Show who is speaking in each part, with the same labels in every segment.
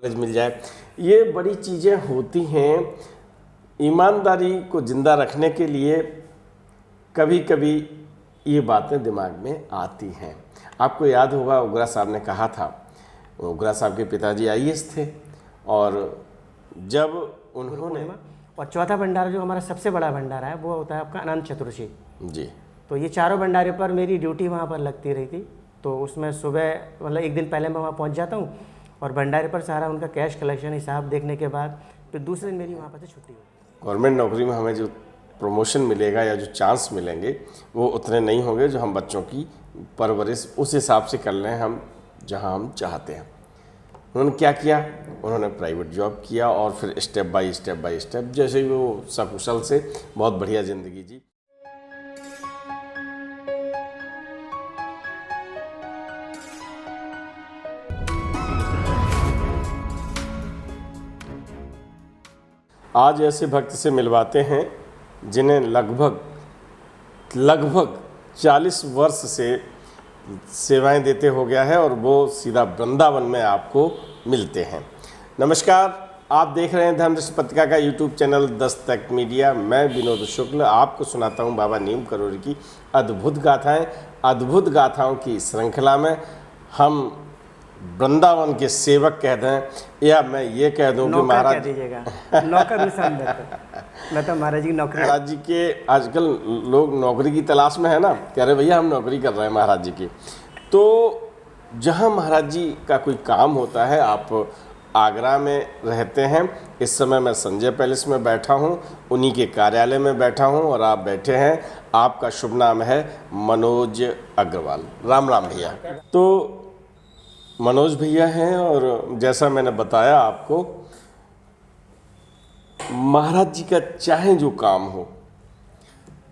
Speaker 1: College मिल जाए। ये बड़ी चीज़ें होती हैं। ईमानदारी को ज़िंदा रखने के लिए कभी कभी ये बातें दिमाग में आती हैं। आपको याद होगा उग्रा साहब ने कहा था, उग्रा साहब के पिताजी आईएएस थे, और जब उन्होंने
Speaker 2: और चौथा भंडारा जो हमारा सबसे बड़ा भंडारा है वो होता है आपका अनंत चतुर्दशी
Speaker 1: जी।
Speaker 2: तो ये चारों भंडारे पर मेरी ड्यूटी वहाँ पर लगती रही थी। तो उसमें सुबह मतलब एक दिन पहले मैं वहाँ पहुँच जाता हूँ और भंडारे पर सारा उनका कैश कलेक्शन हिसाब देखने के बाद फिर दूसरे दिन मेरी वहाँ पर से छुट्टी होगी।
Speaker 1: गवर्नमेंट नौकरी में हमें जो प्रमोशन मिलेगा या जो चांस मिलेंगे वो उतने नहीं होंगे जो हम बच्चों की परवरिश उस हिसाब से कर लें हम जहाँ हम चाहते हैं। उन्होंने क्या किया, उन्होंने प्राइवेट जॉब किया और फिर स्टेप बाय स्टेप जैसे वो सकुशल से बहुत बढ़िया ज़िंदगी जी। आज ऐसे भक्त से मिलवाते हैं जिन्हें लगभग 40 वर्ष से सेवाएं देते हो गया है और वो सीधा वृंदावन में आपको मिलते हैं। नमस्कार, आप देख रहे हैं धर्मदृष्टि पत्रिका का यूट्यूब चैनल दस्तक मीडिया। मैं विनोद शुक्ल आपको सुनाता हूं बाबा नीम करोड़ी की अद्भुत गाथाएं। अद्भुत गाथाओं की श्रृंखला में हम वृंदावन के सेवक कह दें या मैं ये कह दूं कि महाराज
Speaker 2: कह दीजिएगा, नौकर भी समझ मैं तो महाराज जी नौकरी,
Speaker 1: महाराज जी के आजकल लोग नौकरी की तलाश में है ना, कह रहे भैया हम नौकरी कर रहे हैं महाराज जी की। तो जहां महाराज जी का कोई काम होता है, आप आगरा में रहते हैं, इस समय मैं संजय पैलेस में बैठा हूं, उन्हीं के कार्यालय में बैठा हूं और आप बैठे हैं। आपका शुभ नाम है मनोज अग्रवाल। राम राम भैया। तो मनोज भैया हैं और जैसा मैंने बताया आपको, महाराज जी का चाहे जो काम हो,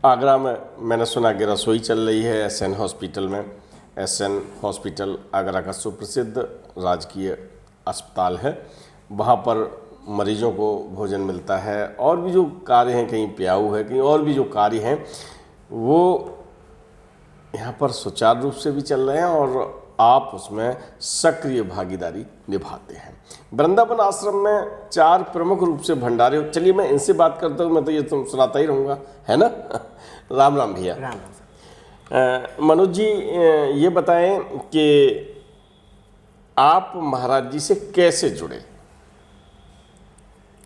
Speaker 1: आगरा में मैंने सुना कि रसोई चल रही है एसएन हॉस्पिटल में। एसएन हॉस्पिटल आगरा का सुप्रसिद्ध राजकीय अस्पताल है, वहाँ पर मरीजों को भोजन मिलता है और भी जो कार्य हैं, कहीं प्याऊ है, कहीं और भी जो कार्य हैं वो यहाँ पर सुचारू रूप से भी चल रहे हैं और आप उसमें सक्रिय भागीदारी निभाते हैं। वृंदावन आश्रम में 4 प्रमुख रूप से भंडारे। चलिए मैं इनसे बात करता हूँ, मैं तो ये तुम सुनाता ही रहूँगा, है ना। राम राम भैया।
Speaker 2: राम।
Speaker 1: मनोज जी ये बताएं कि आप महाराज जी से कैसे जुड़े।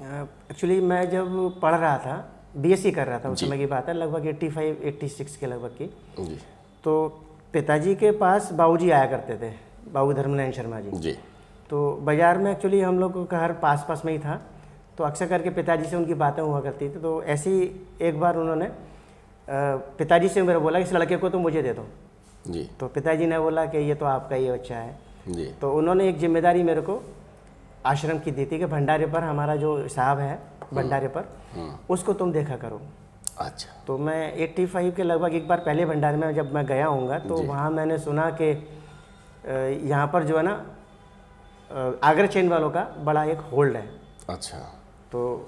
Speaker 2: एक्चुअली मैं जब पढ़ रहा था, बीएससी कर रहा था, उस समय की बात है, लगभग 85-86 के लगभग की
Speaker 1: जी।
Speaker 2: तो पिताजी के पास बाबूजी आया करते थे, बाबू धर्मनारायण शर्मा जी। तो बाज़ार में एक्चुअली हम लोग का घर पास में ही था, तो अक्सर करके पिताजी से उनकी बातें हुआ करती थी। तो ऐसे ही एक बार उन्होंने पिताजी से मेरे बोला कि इस लड़के को तो मुझे दे दो
Speaker 1: जी।
Speaker 2: तो पिताजी ने बोला कि ये तो आपका ही बच्चा है
Speaker 1: जी। तो
Speaker 2: उन्होंने एक जिम्मेदारी मेरे को आश्रम की दी थी कि भंडारे पर हमारा जो साहब है भंडारे पर उसको तुम देखा करो।
Speaker 1: अच्छा।
Speaker 2: तो मैं 85 के लगभग एक बार पहले भंडारे में जब मैं गया हूँगा तो वहाँ मैंने सुना कि यहाँ पर जो है ना आगरा चेन वालों का बड़ा एक होल्ड है।
Speaker 1: अच्छा।
Speaker 2: तो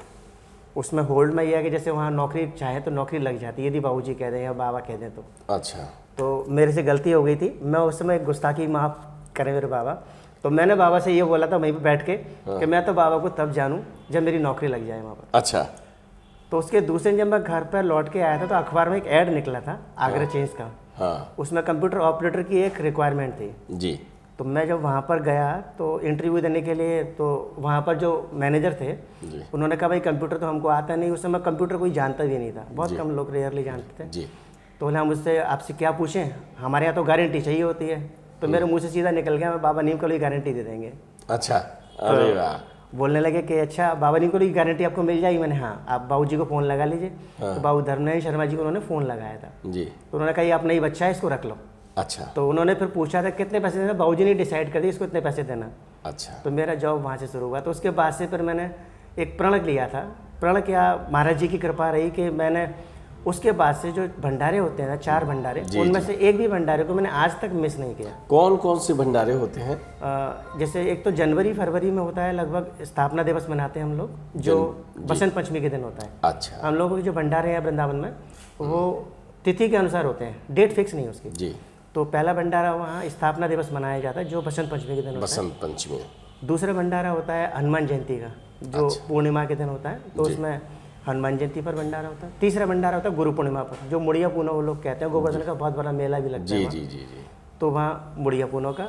Speaker 2: उसमें होल्ड में यह है कि जैसे वहाँ नौकरी चाहे तो नौकरी लग जाती है, यदि बाबूजी कह दें या बाबा कह दें तो।
Speaker 1: अच्छा।
Speaker 2: तो मेरे से गलती हो गई थी, मैं उस समय गुस्ताखी माफ़ करें मेरे बाबा, तो मैंने बाबा से ये बोला था वहीं पर बैठ के कि मैं तो बाबा को तब जानूँ जब मेरी नौकरी लग जाए वहाँ पर।
Speaker 1: अच्छा।
Speaker 2: तो उसके दूसरे दिन जब मैं घर पर लौट के आया था तो अखबार में एक ऐड निकला था आगरा चेंज का।
Speaker 1: हाँ।
Speaker 2: उसमें कंप्यूटर ऑपरेटर की एक रिक्वायरमेंट थी
Speaker 1: जी।
Speaker 2: तो मैं जब वहाँ पर गया तो इंटरव्यू देने के लिए, तो वहाँ पर जो मैनेजर थे उन्होंने कहा भाई कंप्यूटर तो हमको आता नहीं। उस समय कंप्यूटर कोई जानता भी नहीं था, बहुत कम लोग रेयरली जानते थे जी। तो बोले हम उससे आपसे क्या पूछें, हमारे यहाँ तो गारंटी चाहिए होती है। तो मेरे मुँह से सीधा निकल गया, मैं बाबा नीम करोड़ी गारंटी दे देंगे।
Speaker 1: अच्छा। अरे वाह।
Speaker 2: बोलने लगे कि अच्छा बाबा नीम करोड़ी की गारंटी आपको मिल जाएगी। मैंने हाँ, आप बाबू जी को फ़ोन लगा लीजिए। तो बाबू धर्मनारायण शर्मा जी को उन्होंने फ़ोन लगाया था
Speaker 1: जी।
Speaker 2: तो उन्होंने कहा ये अपना ही बच्चा है, इसको रख लो।
Speaker 1: अच्छा।
Speaker 2: तो उन्होंने फिर पूछा था कितने पैसे देना, बाबूजी ने डिसाइड कर दिया इसको इतने पैसे देना।
Speaker 1: अच्छा।
Speaker 2: तो मेरा जॉब वहाँ से शुरू हुआ। तो उसके बाद से फिर मैंने एक प्रण लिया था। प्रण क्या, महाराज जी की कृपा रही कि मैंने उसके बाद से जो भंडारे होते हैं ना, 4 भंडारे, उनमें से एक भी भंडारे को मैंने आज तक मिस नहीं किया।
Speaker 1: कौन कौन से भंडारे होते हैं?
Speaker 2: जैसे एक तो जनवरी फरवरी में होता है, लगभग स्थापना दिवस मनाते हैं हम लोग, जो बसंत पंचमी के दिन होता है।
Speaker 1: अच्छा।
Speaker 2: हम लोगों के जो भंडारे हैं वृंदावन में वो तिथि के अनुसार होते हैं, डेट फिक्स नहीं है उसकी जी। तो पहला भंडारा वहाँ स्थापना दिवस मनाया जाता है जो बसंत पंचमी के दिन होता है।
Speaker 1: बसंत पंचमी।
Speaker 2: दूसरा भंडारा होता है हनुमान जयंती का, जो पूर्णिमा के दिन होता है, तो उसमें हनुमान जयंती पर भंडारा होता है। तीसरा भंडारा होता है गुरु पूर्णिमा पर, जो मुड़िया पूनो वो लोग कहते हैं, गोवर्धन का बहुत बड़ा मेला भी लगता है
Speaker 1: जी
Speaker 2: वहाँ।
Speaker 1: जी जी जी।
Speaker 2: तो वहाँ मुड़िया पूनो का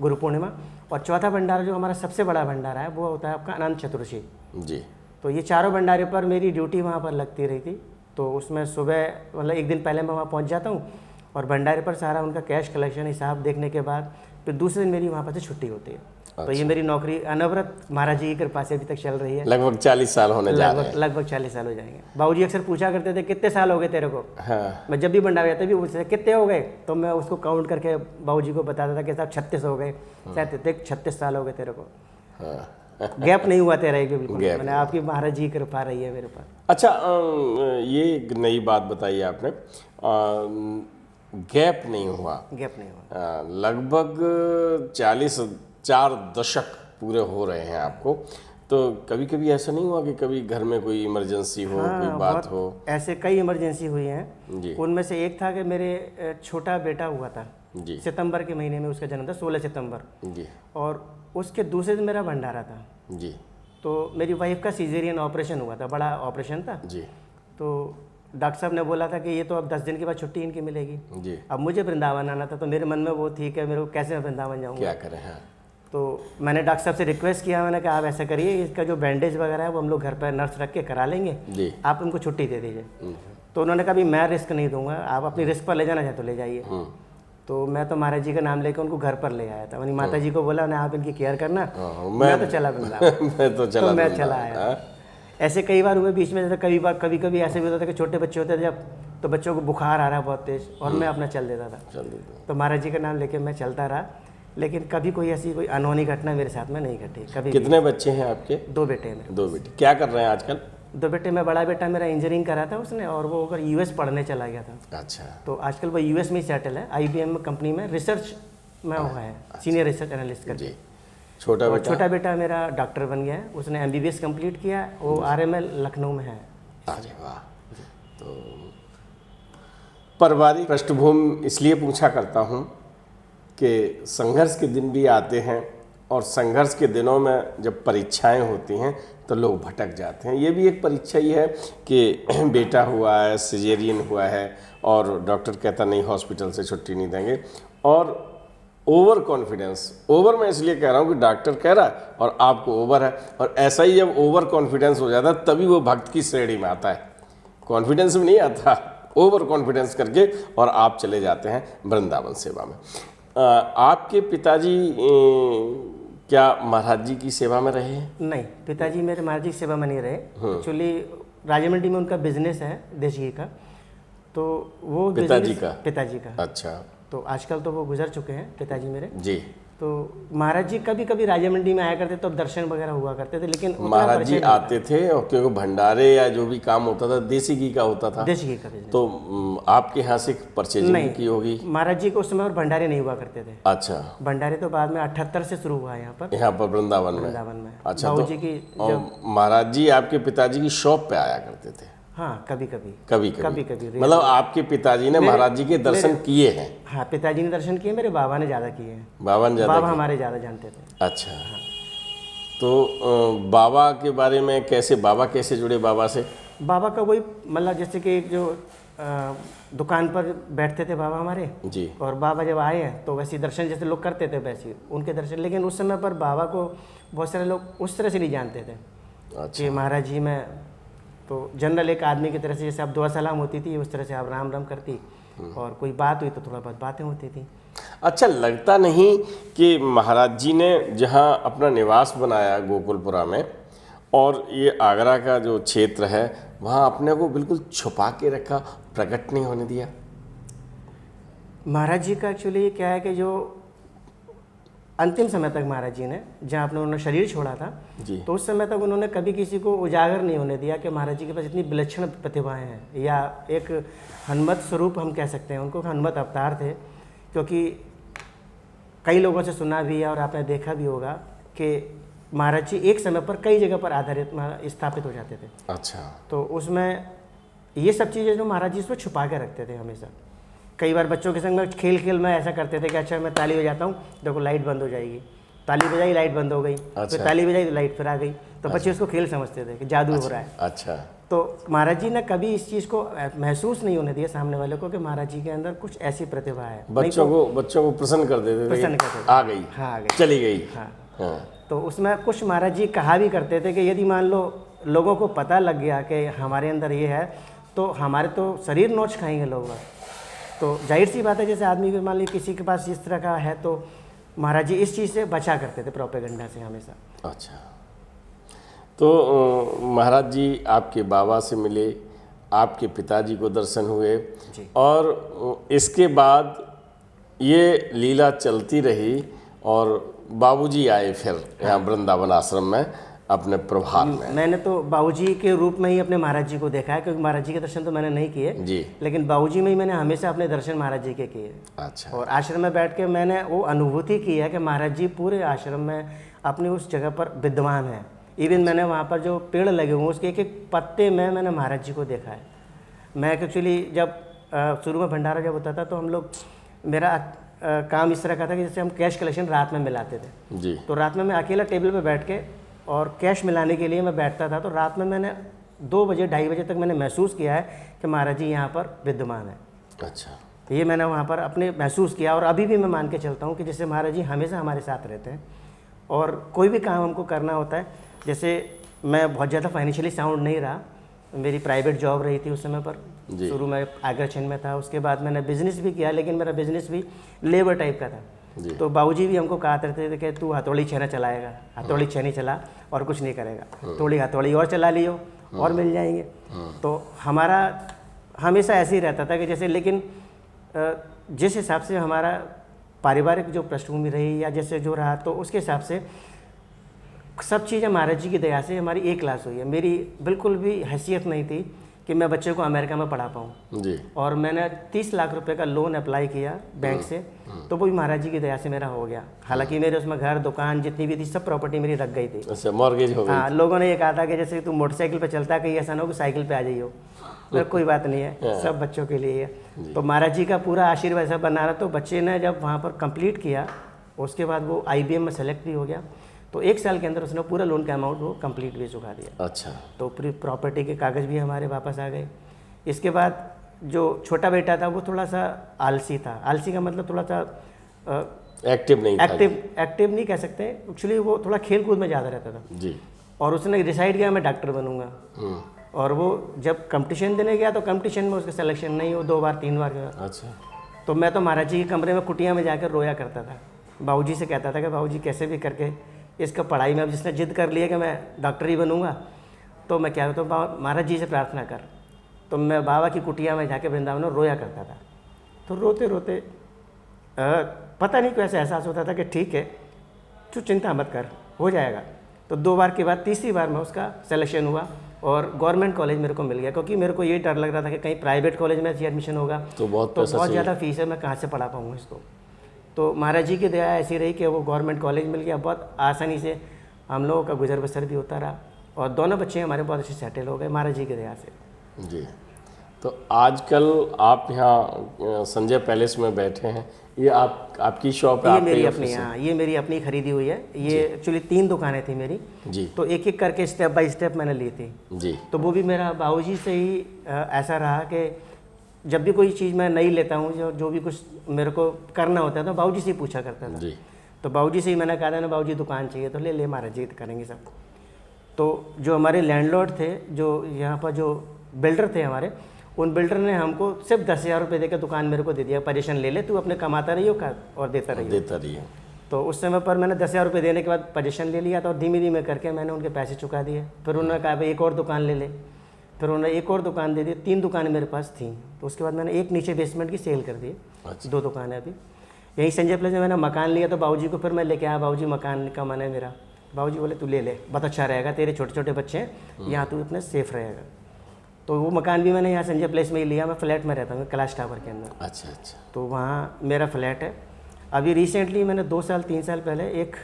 Speaker 2: गुरु पूर्णिमा। और चौथा भंडारा जो हमारा सबसे बड़ा भंडारा है वो होता है आपका अनंत चतुर्दशी
Speaker 1: जी।
Speaker 2: तो ये चारों भंडारे पर मेरी ड्यूटी वहाँ पर लगती रही थी। तो उसमें सुबह मतलब एक दिन पहले मैं वहाँ पहुँच जाता हूँ और भंडारे पर सारा उनका कैश कलेक्शन हिसाब देखने के बाद फिर दूसरे दिन मेरी वहाँ पर से छुट्टी होती है। तो ये मेरी नौकरी अनवरत महाराज जी की कृपा से अभी तक चल रही है।
Speaker 1: लगभग 40 साल होने जा रहे हैं।
Speaker 2: लगभग 40 साल हो जाएंगे। बाबूजी अक्सर पूछा करते थे कितने साल हो गए तेरे को।
Speaker 1: हाँ।
Speaker 2: मैं जब भी भंडारा जाता भी पूछते थे कितने हो गए, तो मैं उसको काउंट करके बाबूजी को बताता था कि साहब 36 हो गए, शायद 36 साल हो गए तेरे को।
Speaker 1: हाँ।
Speaker 2: गैप नहीं हुआ तेरा एक बिल्कुल, मैंने आपकी महाराज जी की कृपा रही है मेरे पर।
Speaker 1: अच्छा, ये एक नई बात बताई आपने, गैप नहीं हुआ।
Speaker 2: गैप नहीं हुआ।
Speaker 1: लगभग 4 दशक पूरे हो रहे हैं आपको, तो कभी कभी ऐसा नहीं हुआ कि कभी घर में कोई इमरजेंसी हो, कोई बात हो?
Speaker 2: ऐसे कई इमरजेंसी हुई हैं
Speaker 1: जी।
Speaker 2: उनमें से एक था कि मेरे छोटा बेटा हुआ था
Speaker 1: जी।
Speaker 2: सितंबर के महीने में उसका जन्म था, 16 सितंबर
Speaker 1: जी।
Speaker 2: और उसके दूसरे दिन मेरा भंडारा था
Speaker 1: जी।
Speaker 2: तो मेरी वाइफ का सीजेरियन ऑपरेशन हुआ था, बड़ा ऑपरेशन था।
Speaker 1: जी।
Speaker 2: तो डॉक्टर साहब ने बोला था कि ये तो अब 10 दिन के बाद छुट्टी इनकी मिलेगी।
Speaker 1: जी।
Speaker 2: अब मुझे वृंदावन आना था, तो मेरे मन में वो थी कि मेरे को कैसे मैं वृंदावन जाऊँगा,
Speaker 1: क्या करें। हाँ।
Speaker 2: तो मैंने डॉक्टर साहब से रिक्वेस्ट किया, मैंने कहा आप ऐसा करिए, इसका जो बैंडेज वगैरह है वो हम लोग घर पर नर्स रख के करा लेंगे,
Speaker 1: जी।
Speaker 2: आप उनको छुट्टी दे दीजिए। तो उन्होंने कहा भी मैं रिस्क नहीं दूंगा, आप अपनी रिस्क पर ले जाना चाहे तो ले जाइए। तो मैं तो महाराज जी का नाम लेकर उनको घर पर ले आया था। मैंने माता जी को बोला ना आप इनकी केयर करना, मैं तो चला वृंदावन। मैं चला आया। ऐसे कई बार हुए बीच में, जैसे कभी कभी ऐसे भी होता था कि छोटे बच्चे होते थे जब, तो बच्चों को बुखार आ रहा है बहुत तेज और मैं अपना चल देता था। तो महाराज जी का नाम लेके मैं चलता रहा, लेकिन कभी कोई ऐसी कोई अनहोनी घटना मेरे साथ में नहीं घटी कभी।
Speaker 1: कितने बच्चे हैं आपके?
Speaker 2: 2 बेटे हैं मेरे।
Speaker 1: 2 बेटे। क्या कर रहे हैं आजकल?
Speaker 2: 2 बेटे में बड़ा बेटा मेरा इंजीनियरिंग करा था उसने, और वो अगर यूएस पढ़ने चला गया था।
Speaker 1: अच्छा।
Speaker 2: तो आजकल वो यूएस में ही सेटल है, IBM कंपनी में रिसर्च में हुआ है, सीनियर रिसर्च एनालिस्ट करके।
Speaker 1: जी। छोटा
Speaker 2: बेटा मेरा डॉक्टर बन गया है, उसने MBBS कंप्लीट किया, वो RML लखनऊ में है।
Speaker 1: अरे वाह। तो पारिवारिक पृष्ठभूमि इसलिए पूछा करता हूँ कि संघर्ष के दिन भी आते हैं और संघर्ष के दिनों में जब परीक्षाएं होती हैं तो लोग भटक जाते हैं। ये भी एक परीक्षा ही है कि बेटा हुआ है, सिजेरियन हुआ है और डॉक्टर कहता नहीं हॉस्पिटल से छुट्टी नहीं देंगे, और ओवर कॉन्फिडेंस, ओवर मैं इसलिए कह रहा हूँ कि डॉक्टर कह रहा है और आपको ओवर है, और ऐसा ही जब ओवर कॉन्फिडेंस हो जाता है तभी वो भक्त की श्रेणी में आता है। कॉन्फिडेंस में नहीं आता, ओवर कॉन्फिडेंस करके, और आप चले जाते हैं वृंदावन सेवा में। आपके पिताजी क्या महाराज जी की सेवा में रहे हैं?
Speaker 2: नहीं, पिताजी मेरे महाराज जी की सेवा में नहीं रहे। एक्चुअली राजमंडी में उनका बिजनेस है देश घी का, तो वो
Speaker 1: पिताजी का। अच्छा।
Speaker 2: तो आजकल तो वो गुजर चुके हैं पिताजी मेरे
Speaker 1: जी।
Speaker 2: तो महाराज जी कभी कभी राजमंडी में आया करते तो दर्शन वगैरह हुआ करते थे, लेकिन
Speaker 1: महाराज जी आते थे और क्योंकि भंडारे या जो भी काम होता था देसी घी का होता था।
Speaker 2: देसी घी का बिजनेस।
Speaker 1: तो आपके यहाँ से परचेजिंग की होगी?
Speaker 2: महाराज जी को उस समय और भंडारे नहीं हुआ करते थे।
Speaker 1: अच्छा।
Speaker 2: भंडारे तो बाद में 78 से शुरू हुआ यहाँ पर
Speaker 1: वृंदावन में। अच्छा।
Speaker 2: बाबू जी की
Speaker 1: महाराज जी आपके पिताजी की शॉप पे आया करते थे?
Speaker 2: हाँ, कभी कभी।
Speaker 1: मतलब आपके पिताजी ने महाराज जी के दर्शन किए हैं?
Speaker 2: हाँ, पिताजी ने दर्शन किए, मेरे बाबा ने ज़्यादा किए हैं। बाबा हमारे ज़्यादा जानते थे।
Speaker 1: अच्छा। हाँ। तो बाबा के बारे में बाबा कैसे जुड़े बाबा से? बाबा
Speaker 2: का वही मतलब जैसे कि जो दुकान पर बैठते थे बाबा हमारे
Speaker 1: जी, और
Speaker 2: बाबा जब आए हैं तो वैसे दर्शन जैसे लोग करते थे वैसे उनके दर्शन, लेकिन उस समय पर बाबा को बहुत सारे लोग उस तरह से नहीं जानते थे। अच्छा। कि महाराज जी में तो जनरल एक आदमी की तरह से जैसे आप दुआ सलाम होती थी उस तरह से आप राम राम करती, और कोई बात हुई तो थोड़ा बहुत बातें होती थी।
Speaker 1: अच्छा, लगता नहीं कि महाराज जी ने जहाँ अपना निवास बनाया गोकुलपुरा में, और ये आगरा का जो क्षेत्र है वहाँ अपने को बिल्कुल छुपा के रखा, प्रकट नहीं होने दिया?
Speaker 2: महाराज जी का एक्चुअली क्या है कि जो अंतिम समय तक महाराज जी ने जहाँ अपने उन्होंने शरीर छोड़ा था
Speaker 1: जी,
Speaker 2: तो उस समय तक उन्होंने कभी किसी को उजागर नहीं होने दिया कि महाराज जी के पास इतनी विलक्षण प्रतिभाएं हैं, या एक हनुमत स्वरूप हम कह सकते हैं उनको, हनुमत अवतार थे। क्योंकि कई लोगों से सुना भी है और आपने देखा भी होगा कि महाराज जी एक समय पर कई जगह पर आधारित स्थापित हो जाते थे।
Speaker 1: अच्छा।
Speaker 2: तो उसमें ये सब चीज़ें जो महाराज जी इसको छुपा के रखते थे हमेशा। कई बार बच्चों के संग में खेल में ऐसा करते थे कि अच्छा मैं ताली बजाता हूँ, देखो लाइट बंद हो जाएगी, ताली बजाई, लाइट बंद हो गई,
Speaker 1: अच्छा।
Speaker 2: फिर ताली बजाई तो लाइट फिर आ गई। तो बच्चे उसको खेल समझते थे कि जादू हो रहा है।
Speaker 1: अच्छा।
Speaker 2: तो महाराज जी ने कभी इस चीज़ को महसूस नहीं होने दिया सामने वाले को कि महाराज जी के अंदर कुछ ऐसी प्रतिभा है।
Speaker 1: बच्चों को प्रसन्न कर देते थे,
Speaker 2: प्रसन्न करते थे।
Speaker 1: आ गई,
Speaker 2: हाँ, आ गई,
Speaker 1: चली गई।
Speaker 2: हाँ।
Speaker 1: हाँ।
Speaker 2: तो उसमें कुछ महाराज जी कहा भी करते थे कि यदि मान लो लोगों को पता लग गया कि हमारे अंदर ये है तो हमारे तो शरीर नोच खाएंगे लोग। तो जाहिर सी बात है, जैसे आदमी भी मान ली किसी के पास इस तरह का है तो महाराज जी इस चीज़ से बचा करते थे, प्रोपेगेंडा से हमेशा।
Speaker 1: अच्छा। तो महाराज जी आपके बाबा से मिले, आपके पिताजी को दर्शन हुए
Speaker 2: जी।
Speaker 1: और इसके बाद ये लीला चलती रही और बाबूजी आए फिर यहाँ वृंदावन आश्रम में अपने प्रभात में।
Speaker 2: मैंने तो बाबूजी के रूप में ही अपने महाराज जी को देखा है, क्योंकि महाराज जी के दर्शन तो मैंने नहीं किए
Speaker 1: जी,
Speaker 2: लेकिन बाबूजी में ही मैंने हमेशा अपने दर्शन महाराज जी के किए।
Speaker 1: अच्छा।
Speaker 2: और आश्रम में बैठ के मैंने वो अनुभूति की है कि महाराज जी पूरे आश्रम में अपनी उस जगह पर विद्यमान है। इवन मैंने वहाँ पर जो पेड़ लगे हुए उसके एक एक पत्ते में मैंने महाराज जी को देखा है। मैं एक्चुअली जब शुरू में भंडारा जब होता था तो हम लोग, मेरा काम इस तरह का था कि जैसे हम कैश कलेक्शन रात में मिलाते थे
Speaker 1: जी।
Speaker 2: तो रात में मैं अकेला टेबल पे बैठ के और कैश मिलाने के लिए मैं बैठता था। तो रात में मैंने 2 बजे 2:30 बजे तक मैंने महसूस किया है कि महाराज जी यहाँ पर विद्यमान है।
Speaker 1: अच्छा।
Speaker 2: तो ये मैंने वहाँ पर अपने महसूस किया और अभी भी मैं मान के चलता हूँ कि जैसे महाराज जी हमेशा हमारे साथ रहते हैं। और कोई भी काम हमको करना होता है, जैसे मैं बहुत ज़्यादा फाइनेंशियली साउंड नहीं रहा, मेरी प्राइवेट जॉब रही थी उस समय पर, शुरू में आगरचंद में था। उसके बाद मैंने बिज़नेस भी किया, लेकिन मेरा बिज़नेस भी लेबर टाइप का था। तो बाबूजी भी हमको कहा करते थे कि तू हथौड़ी छेना चलाएगा, हथौड़ी छेनी चला और कुछ नहीं करेगा, थोड़ी हथौड़ी और चला लियो और मिल जाएंगे। तो हमारा हमेशा ऐसे ही रहता था कि जैसे, लेकिन जिस हिसाब से हमारा पारिवारिक जो पृष्ठभूमि रही या जैसे जो रहा, तो उसके हिसाब से सब चीज़ें महाराज जी की दया से हमारी एक क्लास हुई है। मेरी बिल्कुल भी हैसियत नहीं थी कि मैं बच्चे को अमेरिका में पढ़ा पाऊँ
Speaker 1: जी।
Speaker 2: और मैंने 30 लाख रुपए का लोन अप्लाई किया बैंक से, तो वो भी महाराज जी की दया से मेरा हो गया। हालांकि मेरे उसमें घर दुकान जितनी भी थी सब प्रॉपर्टी मेरी रख गई थी।
Speaker 1: अच्छा, मॉर्गेज हो गई।
Speaker 2: हाँ, लोगों ने ये कहा था कि जैसे तू मोटरसाइकिल पे चलता है, कहीं ऐसा ना हो कि साइकिल पे आ जाइयो। तो कोई बात नहीं है, सब बच्चों के लिए है। तो महाराज जी का पूरा आशीर्वाद ऐसा बना रहा। तो बच्चे ने जब वहाँ पर कंप्लीट किया, उसके बाद वो IBM में सेलेक्ट भी हो गया। तो 1 साल के अंदर उसने पूरा लोन का अमाउंट वो कंप्लीट भी चुका दिया।
Speaker 1: अच्छा।
Speaker 2: तो पूरी प्रॉपर्टी के कागज़ भी हमारे वापस आ गए। इसके बाद जो छोटा बेटा था वो थोड़ा सा आलसी था। आलसी का मतलब थोड़ा सा
Speaker 1: एक्टिव नहीं था।
Speaker 2: एक्टिव नहीं कह सकते, एक्चुअली वो थोड़ा खेल कूद में ज़्यादा रहता था
Speaker 1: जी।
Speaker 2: और उसने डिसाइड किया मैं डॉक्टर बनूंगा। और वो जब कंपटीशन देने गया तो कंपटीशन में उसका सिलेक्शन नहीं, वो 2 बार 3 बार गया।
Speaker 1: अच्छा।
Speaker 2: तो मैं तो महाराज जी के कमरे में कुटिया में जाकर रोया करता था। बाबूजी से कहता था कि बाबूजी कैसे भी करके इसका पढ़ाई में, अब जिसने जिद कर लिया कि मैं डॉक्टर ही बनूंगा, तो मैं क्या करता हूँ, महाराज जी से प्रार्थना कर। तो मैं बाबा की कुटिया में जाके वृंदावन में रोया करता था। तो रोते रोते पता नहीं कैसे एहसास होता था कि ठीक है तू चिंता मत कर, हो जाएगा। तो 2 बार के बाद तीसरी बार में उसका सिलेक्शन हुआ और गवर्नमेंट कॉलेज मेरे को मिल गया, क्योंकि मेरे को ये डर लग रहा था कि कहीं प्राइवेट कॉलेज में ऐसी एडमिशन होगा
Speaker 1: तो बहुत
Speaker 2: ज़्यादा फीस है, मैं कहाँ से पढ़ा पाऊँगा इसको। तो महाराज जी की दया ऐसी रही कि वो गवर्नमेंट कॉलेज मिल गया। बहुत आसानी से हम लोगों का गुजर बसर भी होता रहा और दोनों बच्चे हमारे बहुत अच्छे सेटल हो गए महाराज जी की दया से।
Speaker 1: जी। तो आजकल आप यहाँ संजय पैलेस में बैठे हैं, ये आपकी शॉप है?
Speaker 2: ये मेरी अपनी, हाँ, ये मेरी अपनी खरीदी हुई है। ये एक्चुअली 3 दुकानें थी मेरी
Speaker 1: जी।
Speaker 2: तो एक एक करके स्टेप बाय स्टेप मैंने ली थी
Speaker 1: जी।
Speaker 2: तो वो भी मेरा बाबूजी से ही ऐसा रहा कि जब भी कोई चीज़ मैं नहीं लेता हूँ, जो भी कुछ मेरे को करना होता है तो बाबूजी से ही पूछा करता था
Speaker 1: जी।
Speaker 2: तो बाबूजी से ही मैंने कहा था ना बाबूजी दुकान चाहिए तो ले महाराज जी करेंगे सब। तो जो हमारे लैंडलॉर्ड थे, जो यहाँ पर जो बिल्डर थे हमारे, उन बिल्डर ने हमको सिर्फ 10,000 रुपये देकर दुकान मेरे को दे दिया, पोजीशन ले ले, तू अपने कमाता रहियो और देता रहिए। तो उस समय पर मैंने 10,000 रुपये देने के बाद पोजीशन ले लिया था और धीमे धीमे करके मैंने उनके पैसे चुका दिए। फिर उन्होंने कहा भाई एक और दुकान ले ले, फिर उन्होंने एक और दुकान दे दी। 3 दुकानें मेरे पास थी। तो उसके बाद मैंने एक नीचे बेसमेंट की सेल कर दी। 2 दुकानें अभी यहीं संजय प्लेस में मैंने मकान लिया। तो बाबूजी को फिर मैं लेके आया, बाबूजी मकान का मन है मेरा। बाबूजी बोले तू ले ले, बहुत अच्छा रहेगा, तेरे छोटे छोटे बच्चे हैं, यहाँ तू इतने सेफ रहेगा। तो वो मकान भी मैंने यहाँ संजय प्लेस में ही लिया। मैं फ्लैट में रहता हूँ कैलाश टावर के अंदर।
Speaker 1: अच्छा अच्छा।
Speaker 2: तो वहाँ मेरा फ्लैट है। अभी रिसेंटली मैंने 2 साल 3 साल पहले एक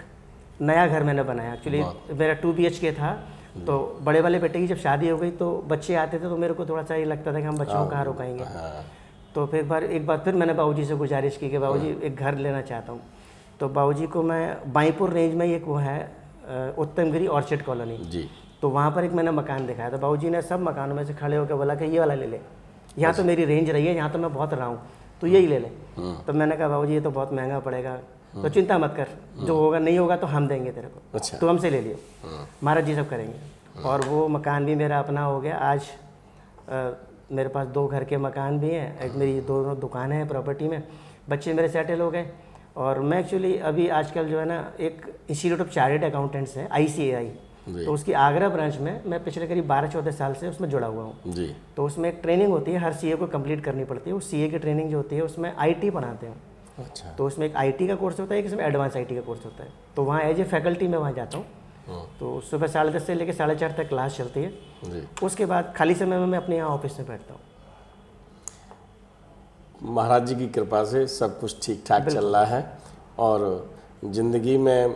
Speaker 2: नया घर मैंने बनाया। एक्चुअली मेरा 2 BHK था। तो बड़े वाले बेटे की जब शादी हो गई तो बच्चे आते थे तो मेरे को थोड़ा सा ये लगता था कि हम बच्चों को कहाँ रुकाएंगे। तो फिर एक बार फिर मैंने बाबूजी से गुजारिश की कि बाबूजी एक घर लेना चाहता हूँ। तो बाबूजी को मैं बाईपुर रेंज में एक वो है उत्तमगिरी ऑर्चिड कॉलोनी
Speaker 1: जी।
Speaker 2: तो वहाँ पर एक मैंने मकान दिखाया था। बाबूजी ने सब मकानों में से खड़े होकर बोला कि ये वाला ले ले, यहाँ तो मेरी रेंज रही है, यहाँ तो मैं बहुत रहा हूँ, तो यही ले ले। तो मैंने कहा बाबूजी ये तो बहुत महंगा पड़ेगा, तो चिंता मत कर, जो होगा नहीं होगा तो हम देंगे तेरे को,
Speaker 1: अच्छा।
Speaker 2: तो हमसे ले लियो, महाराज जी सब करेंगे। और वो मकान भी मेरा अपना हो गया। आज मेरे पास 2 घर के मकान भी हैं, एक मेरी 2 दुकानें हैं प्रॉपर्टी में, बच्चे मेरे सेटल हो गए। और मैं एक्चुअली अभी आजकल जो है ना एक इंस्टीट्यूट ऑफ चार्टर्ड अकाउंटेंट्स है ICAI, तो उसकी आगरा ब्रांच में मैं पिछले करीब 12-14 साल से उसमें जुड़ा हुआ हूँ
Speaker 1: जी।
Speaker 2: तो उसमें एक ट्रेनिंग होती है, हर CA को कंप्लीट करनी पड़ती है। उस CA की ट्रेनिंग जो होती है उसमें IT पढ़ाते हैं।
Speaker 1: अच्छा।
Speaker 2: तो उसमें एक IT का कोर्स होता है, एक इसमें एडवांस IT का कोर्स होता है। तो वहाँ एज ए फैकल्टी में वहाँ जाता हूँ। तो सुबह 10:30 से लेकर 4:30 तक क्लास चलती है
Speaker 1: जी। उसके
Speaker 2: उसके बाद खाली समय में मैं अपने यहाँ ऑफिस में बैठता हूँ।
Speaker 1: महाराज जी की कृपा से सब कुछ ठीक ठाक चल रहा है और ज़िंदगी में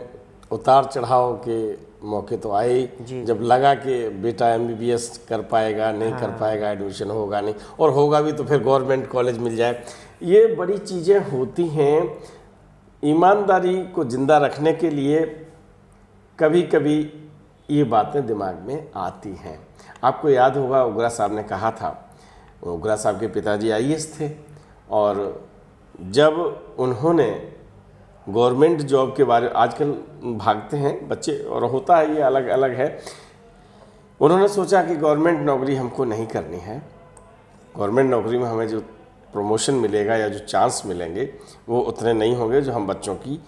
Speaker 1: उतार चढ़ाव के मौके तो आए ही, जब लगा कि बेटा MBBS कर पाएगा नहीं कर पाएगा, एडमिशन होगा नहीं, और होगा भी तो फिर गवर्नमेंट कॉलेज मिल जाए। ये बड़ी चीज़ें होती हैं। ईमानदारी को ज़िंदा रखने के लिए कभी कभी ये बातें दिमाग में आती हैं। आपको याद होगा उग्रा साहब ने कहा था, उग्रा साहब के पिताजी IAS थे और जब उन्होंने गवर्नमेंट जॉब के बारे में, आजकल भागते हैं बच्चे और होता है ये अलग अलग है, उन्होंने सोचा कि गवर्नमेंट नौकरी हमको नहीं करनी है, गवर्नमेंट नौकरी में हमें जो प्रमोशन मिलेगा या जो चांस मिलेंगे वो उतने नहीं होंगे जो हम बच्चों की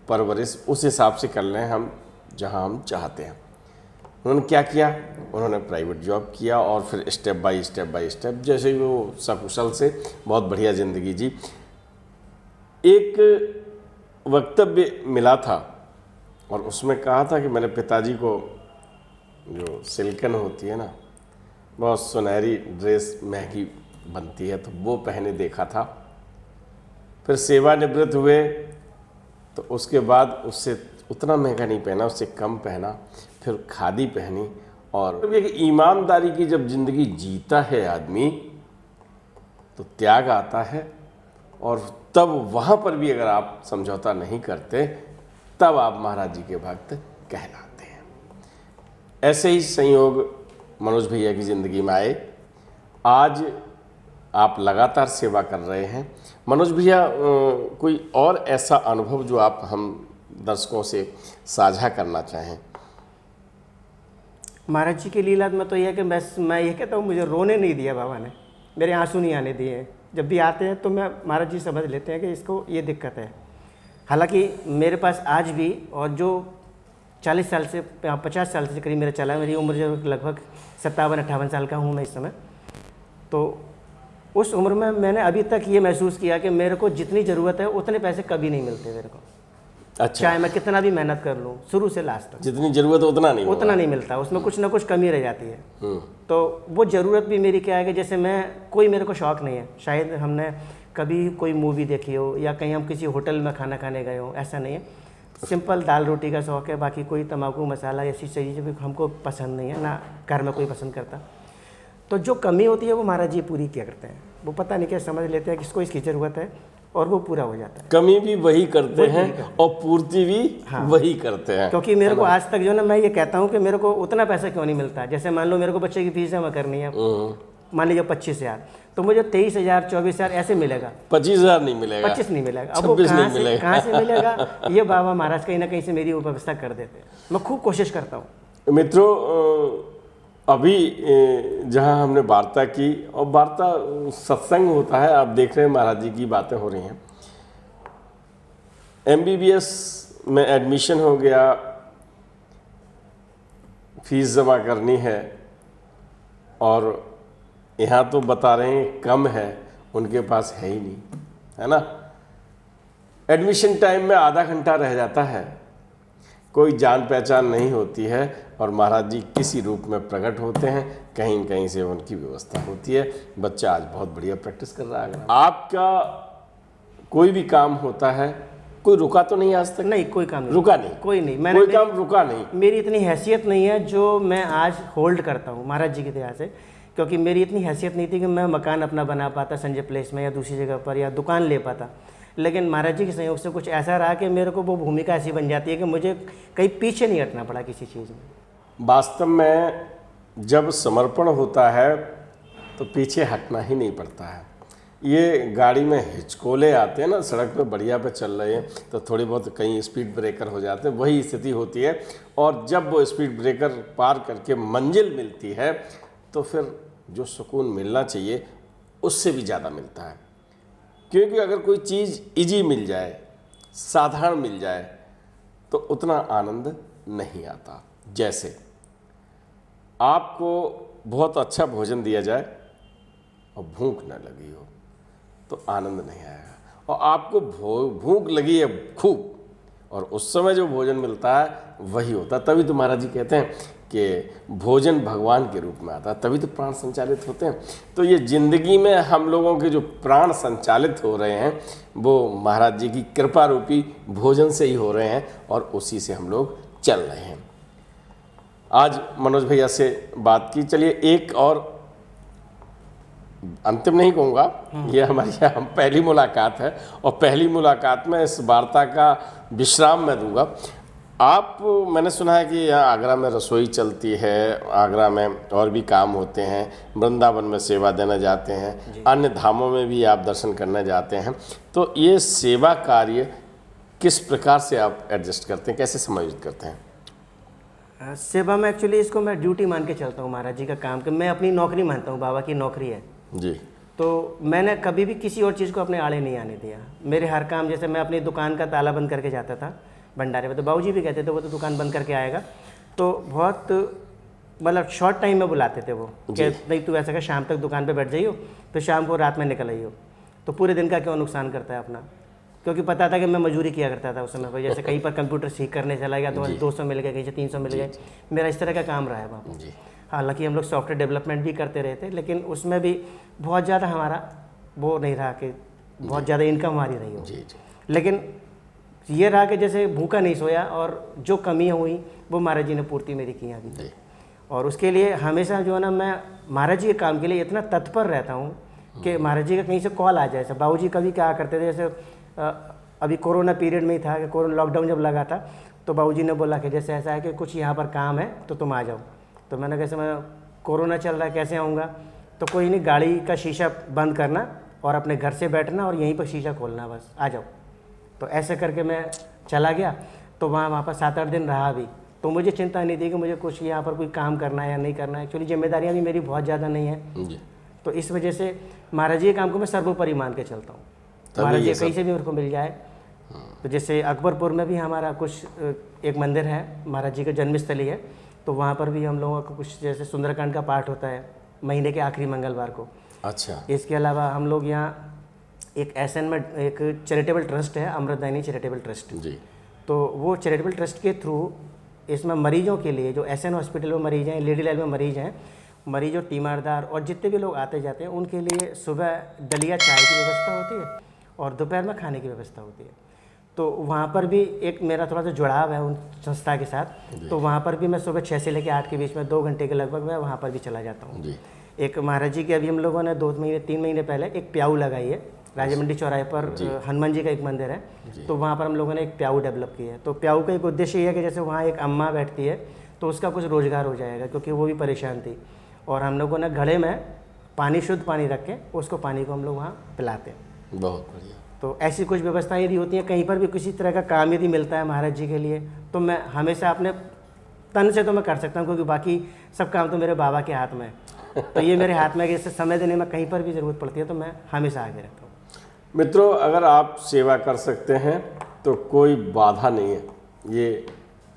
Speaker 1: परवरिश उस हिसाब से कर लें हम जहां हम चाहते हैं। उन्होंने क्या किया, उन्होंने प्राइवेट जॉब किया और फिर स्टेप बाय स्टेप जैसे वो सकुशल से बहुत बढ़िया ज़िंदगी जी। एक वक्तव्य मिला था और उसमें कहा था कि मेरे पिताजी को जो सिल्कन होती है ना, बहुत सुनहरी ड्रेस महंगी बनती है, तो वो पहने देखा था। फिर सेवानिवृत्त हुए तो उसके बाद उससे उतना महंगा नहीं पहना, उससे कम पहना, फिर खादी पहनी। और एक ईमानदारी की जब ज़िंदगी जीता है आदमी तो त्याग आता है, और तब वहाँ पर भी अगर आप समझौता नहीं करते तब आप महाराज जी के भक्त कहलाते हैं। ऐसे ही संयोग मनोज भैया की ज़िंदगी में आए। आज आप लगातार सेवा कर रहे हैं। मनोज भैया, कोई और ऐसा अनुभव जो आप हम दर्शकों से साझा करना चाहें?
Speaker 2: महाराज जी की लीला में तो यह है कि मैं ये कहता हूँ, मुझे रोने नहीं दिया बाबा ने, मेरे आंसू नहीं आने दिए। जब भी आते हैं तो मैं महाराज जी समझ लेते हैं कि इसको ये दिक्कत है। हालांकि मेरे पास आज भी, और जो 40 साल से 50 साल से करीब मेरा चला है, मेरी उम्र जो लगभग 57-58 साल का हूँ मैं इस समय, तो उस उम्र में मैंने अभी तक ये महसूस किया कि मेरे को जितनी ज़रूरत है उतने पैसे कभी नहीं मिलते मेरे को।
Speaker 1: अच्छा।
Speaker 2: चाहे मैं कितना भी मेहनत कर लूँ शुरू से लास्ट तक,
Speaker 1: जितनी ज़रूरत है उतना नहीं
Speaker 2: मिलता, उसमें कुछ ना कुछ कमी रह जाती है। तो वो ज़रूरत भी मेरी क्या है कि जैसे कोई मेरे को शौक़ नहीं है, शायद हमने कभी कोई मूवी देखी हो या कहीं हम किसी होटल में खाना खाने गए हो, ऐसा नहीं है। सिंपल दाल रोटी का शौक़ है, बाकी कोई तम्बाकू मसाला ऐसी चीज़ें भी हमको पसंद नहीं है, ना घर में कोई पसंद करता। तो जो कमी होती है वो महाराज जी पूरी किया करते हैं। वो पता नहीं क्या समझ लेते हैं किसको इसकी ज़रूरत है और वो पूरा हो जाता है।
Speaker 1: कमी भी वही करते हैं और पूर्ति भी वही करते हैं।
Speaker 2: क्योंकि मेरे को आज तक जो ना, मैं ये कहता हूँ कि मेरे को उतना पैसा क्यों नहीं मिलता। जैसे मान लो मेरे को बच्चे की फीस जमा करनी है, मान लीजिए 25,000, तो मुझे 23,000 24,000 ऐसे मिलेगा,
Speaker 1: 25,000 नहीं मिलेगा,
Speaker 2: 25 नहीं मिलेगा। अब वो कहाँ से मिलेगा, ये बाबा महाराज कहीं ना कहीं से मेरी व्यवस्था कर देते हैं। मैं खूब कोशिश करता हूँ।
Speaker 1: मित्रों, अभी जहाँ हमने वार्ता की, और वार्ता सत्संग होता है, आप देख रहे हैं महाराज जी की बातें हो रही हैं। MBBS में एडमिशन हो गया, फीस जमा करनी है, और यहाँ तो बता रहे हैं कम है, उनके पास है ही नहीं, है ना। एडमिशन टाइम में आधा घंटा रह जाता है, कोई जान पहचान नहीं होती है, और महाराज जी किसी रूप में प्रकट होते हैं, कहीं न कहीं से उनकी व्यवस्था होती है। बच्चा आज बहुत बढ़िया प्रैक्टिस कर रहा है। आपका कोई भी काम होता है, कोई रुका तो नहीं आज तक?
Speaker 2: नहीं, कोई काम नहीं
Speaker 1: रुका, नहीं
Speaker 2: कोई नहीं,
Speaker 1: कोई काम रुका नहीं।
Speaker 2: मेरी इतनी हैसियत नहीं है जो मैं आज होल्ड करता हूँ महाराज जी की दया से, क्योंकि मेरी इतनी हैसियत नहीं थी कि मैं मकान अपना बना पाता संजय प्लेस में या दूसरी जगह पर, या दुकान ले पाता। लेकिन महाराज जी के सहयोग से कुछ ऐसा रहा कि मेरे को वो भूमिका ऐसी बन जाती है कि मुझे कहीं पीछे नहीं हटना पड़ा किसी चीज़ में।
Speaker 1: वास्तव में जब समर्पण होता है तो पीछे हटना ही नहीं पड़ता है। ये गाड़ी में हिचकोले आते हैं ना, सड़क पे बढ़िया पे चल रहे हैं तो थोड़ी बहुत कहीं स्पीड ब्रेकर हो जाते हैं, वही स्थिति होती है। और जब वो स्पीड ब्रेकर पार करके मंजिल मिलती है तो फिर जो सुकून मिलना चाहिए उससे भी ज़्यादा मिलता है। क्योंकि अगर कोई चीज़ इजी मिल जाए, साधारण मिल जाए, तो उतना आनंद नहीं आता। जैसे आपको बहुत अच्छा भोजन दिया जाए और भूख न लगी हो तो आनंद नहीं आएगा, और आपको भूख लगी है खूब और उस समय जो भोजन मिलता है वही होता है। तभी तो महाराज जी कहते हैं कि भोजन भगवान के रूप में आता है, तभी तो प्राण संचालित होते हैं। तो ये जिंदगी में हम लोगों के जो प्राण संचालित हो रहे हैं वो महाराज जी की कृपा रूपी भोजन से ही हो रहे हैं और उसी से हम लोग चल रहे हैं। आज मनोज भैया से बात की, चलिए एक और अंतिम नहीं कहूँगा, ये हमारी पहली मुलाकात है और पहली मुलाकात में इस वार्ता का विश्राम मैं दूंगा। आप, मैंने सुना है कि यहाँ आगरा में रसोई चलती है, आगरा में और भी काम होते हैं, वृंदावन में सेवा देने जाते हैं, अन्य धामों में भी आप दर्शन करने जाते हैं। तो ये सेवा कार्य किस प्रकार से आप एडजस्ट करते हैं, कैसे समायोजित करते हैं?
Speaker 2: सेवा में एक्चुअली इसको मैं ड्यूटी मान के चलता हूँ महाराज जी का काम, कि मैं अपनी नौकरी मानता हूँ, बाबा की नौकरी है
Speaker 1: जी।
Speaker 2: तो मैंने कभी भी किसी और चीज़ को अपने आड़े नहीं आने दिया। मेरे हर काम, जैसे मैं अपनी दुकान का ताला बंद करके जाता था भंडारे में, तो बाबूजी भी कहते थे वो तो दुकान बंद करके आएगा, तो बहुत मतलब शॉर्ट टाइम में बुलाते थे वो कि नहीं तू ऐसा कर, शाम तक दुकान पे बैठ जाइयो, फिर शाम को रात में निकल आइयो। तो पूरे दिन का क्यों नुकसान करता है अपना, क्योंकि पता था कि मैं मजदूरी किया करता था उस समय पर। जैसे कहीं पर कंप्यूटर सीख करने चला गया तो 200 मिल गए, कहीं से 300 मिल गए, मेरा इस तरह का काम रहा है वहाँ। हालांकि हम लोग सॉफ्टवेयर डेवलपमेंट भी करते रहे थे, लेकिन उसमें भी बहुत ज़्यादा हमारा वो नहीं रहा कि बहुत ज़्यादा इनकम हमारी रही हो। लेकिन ये रहा कि जैसे भूखा नहीं सोया, और जो कमियाँ हुई वो महाराज जी ने पूर्ति मेरी की अभी। और उसके लिए हमेशा जो है ना, मैं महाराज जी के काम के लिए इतना तत्पर रहता हूँ कि महाराज जी का कहीं से कॉल आ जाए। बाबू जी कभी क्या करते थे, जैसे अभी कोरोना पीरियड में ही था कि कोरोना लॉकडाउन जब लगा था, तो बाबूजी ने बोला कि जैसे ऐसा है कि कुछ यहाँ पर काम है तो तुम आ जाओ। तो मैंने कैसे, मैं कोरोना चल रहा है कैसे आऊँगा, तो कोई नहीं, गाड़ी का शीशा बंद करना और अपने घर से बैठना और यहीं पर शीशा खोलना, बस आ जाओ। तो ऐसे करके मैं चला गया, तो वहाँ पर 7-8 दिन रहा भी। तो मुझे चिंता नहीं थी कि मुझे कुछ यहाँ पर कोई काम करना है या नहीं करना है। एक्चुअली जिम्मेदारियाँ भी मेरी बहुत ज़्यादा नहीं है, तो इस वजह से महाराज जी के काम को मैं सर्वोपरि मान के चलता हूँ। महाराज जी कहीं से भी मेरे को मिल जाए। तो जैसे अकबरपुर में भी हमारा कुछ एक मंदिर है, महाराज जी का जन्मस्थली है, तो वहाँ पर भी हम लोगों का कुछ जैसे सुंदरकांड का पाठ होता है महीने के आखिरी मंगलवार को।
Speaker 1: अच्छा।
Speaker 2: इसके अलावा हम लोग यहाँ एक एसएन में एक चैरिटेबल ट्रस्ट है, अमृतदायिनी चैरिटेबल ट्रस्ट जी। तो वो चैरिटेबल ट्रस्ट के थ्रू इसमें मरीजों के लिए, जो एसएन हॉस्पिटल में मरीज हैं, लेडी लाइन में मरीज हैं, मरीज और तीमारदार और जितने भी लोग आते जाते हैं, उनके लिए सुबह दलिया चाय की व्यवस्था होती है और दोपहर में खाने की व्यवस्था होती है। तो वहाँ पर भी एक मेरा थोड़ा सा जुड़ाव है उन संस्था के साथ। तो वहाँ पर भी मैं सुबह 6 से लेकर 8 के बीच में 2 घंटे के लगभग मैं वहाँ पर भी चला जाता हूँ। एक महाराज जी के अभी हम लोगों ने 2-3 महीने पहले एक प्याऊ लगाई है, राजा मंडी चौराहे पर हनुमान जी का एक मंदिर है, तो वहाँ पर हम लोगों ने एक प्याऊ डेवलप की है। तो प्याऊ का एक उद्देश्य ये है कि जैसे वहाँ एक अम्मा बैठती है तो उसका कुछ रोजगार हो जाएगा, क्योंकि वो भी परेशान थी। और हम लोगों ने घड़े में पानी, शुद्ध पानी रख के उसको पानी को हम लोग वहाँ पिलाते हैं।
Speaker 1: बहुत बढ़िया।
Speaker 2: तो ऐसी कुछ व्यवस्थाएं यदि होती हैं, कहीं पर भी किसी तरह का काम यदि मिलता है महाराज जी के लिए, तो मैं हमेशा अपने तन से तो मैं कर सकता हूँ, क्योंकि बाकी सब काम तो मेरे बाबा के हाथ में है। तो ये मेरे हाथ में है कि इससे समय देने में कहीं पर भी ज़रूरत पड़ती है तो मैं हमेशा आगे रहता हूँ।
Speaker 1: मित्रों, अगर आप सेवा कर सकते हैं तो कोई बाधा नहीं है। ये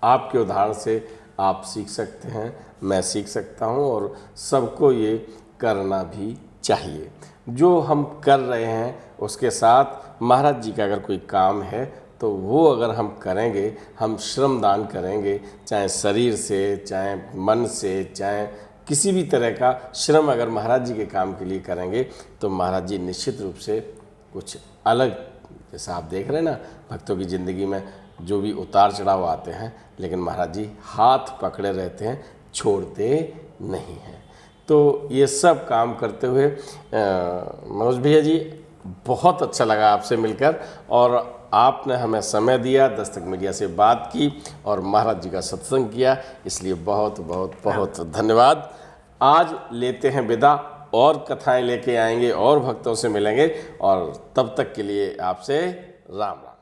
Speaker 1: आपके उदाहरण से आप सीख सकते हैं, मैं सीख सकता हूँ, और सबको ये करना भी चाहिए। जो हम कर रहे हैं उसके साथ महाराज जी का अगर कोई काम है तो वो अगर हम करेंगे, हम श्रम दान करेंगे, चाहे शरीर से, चाहे मन से, चाहे किसी भी तरह का श्रम अगर महाराज जी के काम के लिए करेंगे, तो महाराज जी निश्चित रूप से कुछ अलग, जैसा आप देख रहे हैं ना, भक्तों की ज़िंदगी में जो भी उतार चढ़ाव आते हैं, लेकिन महाराज जी हाथ पकड़े रहते हैं, छोड़ते नहीं हैं। तो ये सब काम करते हुए मनोज भैया जी, बहुत अच्छा लगा आपसे मिलकर, और आपने हमें समय दिया, दस्तक मीडिया से बात की और महाराज जी का सत्संग किया, इसलिए बहुत बहुत बहुत धन्यवाद। आज लेते हैं विदा, और कथाएं लेके आएंगे और भक्तों से मिलेंगे, और तब तक के लिए आपसे राम राम।